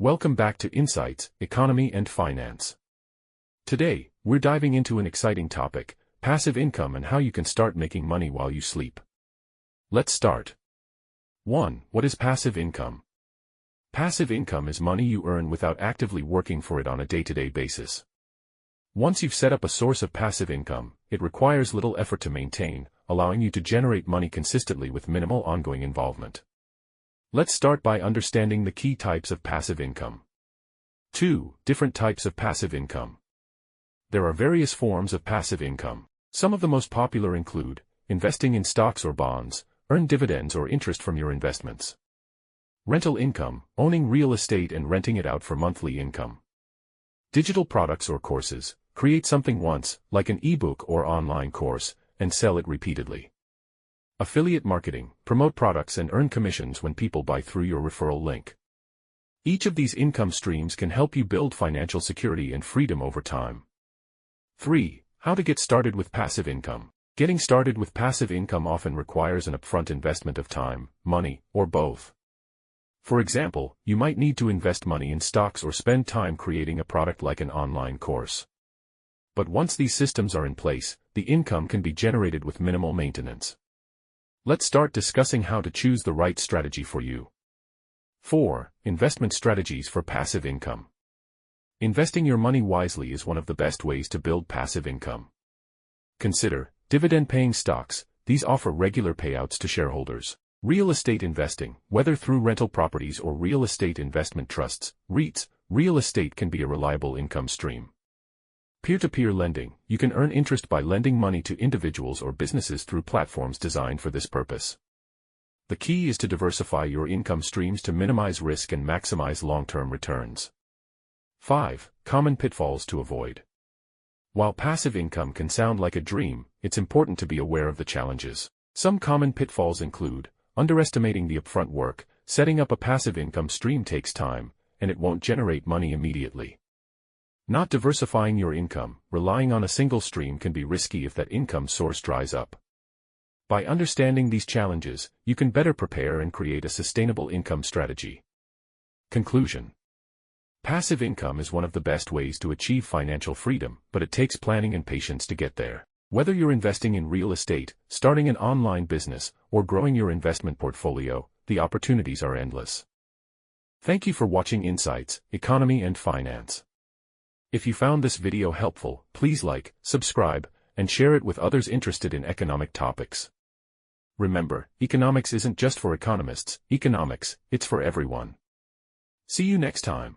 Welcome back to Insights, Economy and Finance. Today, we're diving into an exciting topic, passive income and how you can start making money while you sleep. Let's start. 1. What is passive income? Passive income is money you earn without actively working for it on a day-to-day basis. Once you've set up a source of passive income, it requires little effort to maintain, allowing you to generate money consistently with minimal ongoing involvement. Let's start by understanding the key types of passive income. 2. Different types of passive income. There are various forms of passive income. Some of the most popular include investing in stocks or bonds, earn dividends or interest from your investments. Rental income, owning real estate and renting it out for monthly income. Digital products or courses, create something once, like an ebook or online course, and sell it repeatedly. Affiliate marketing, promote products and earn commissions when people buy through your referral link. Each of these income streams can help you build financial security and freedom over time. 3. How to get started with passive income. Getting started with passive income often requires an upfront investment of time, money, or both. For example, you might need to invest money in stocks or spend time creating a product like an online course. But once these systems are in place, the income can be generated with minimal maintenance. Let's start discussing how to choose the right strategy for you. 4. Investment strategies for passive income. Investing your money wisely is one of the best ways to build passive income. Consider dividend-paying stocks. These offer regular payouts to shareholders. Real estate investing, whether through rental properties or real estate investment trusts, REITs, real estate can be a reliable income stream. Peer-to-peer lending, you can earn interest by lending money to individuals or businesses through platforms designed for this purpose. The key is to diversify your income streams to minimize risk and maximize long-term returns. 5. Common pitfalls to avoid. While passive income can sound like a dream, it's important to be aware of the challenges. Some common pitfalls include underestimating the upfront work. Setting up a passive income stream takes time, and it won't generate money immediately. Not diversifying your income, relying on a single stream can be risky if that income source dries up. By understanding these challenges, you can better prepare and create a sustainable income strategy. Conclusion. Passive income is one of the best ways to achieve financial freedom, but it takes planning and patience to get there. Whether you're investing in real estate, starting an online business, or growing your investment portfolio, the opportunities are endless. Thank you for watching Insights, Economy and Finance. If you found this video helpful, please like, subscribe, and share it with others interested in economic topics. Remember, economics isn't just for economists, it's for everyone. See you next time.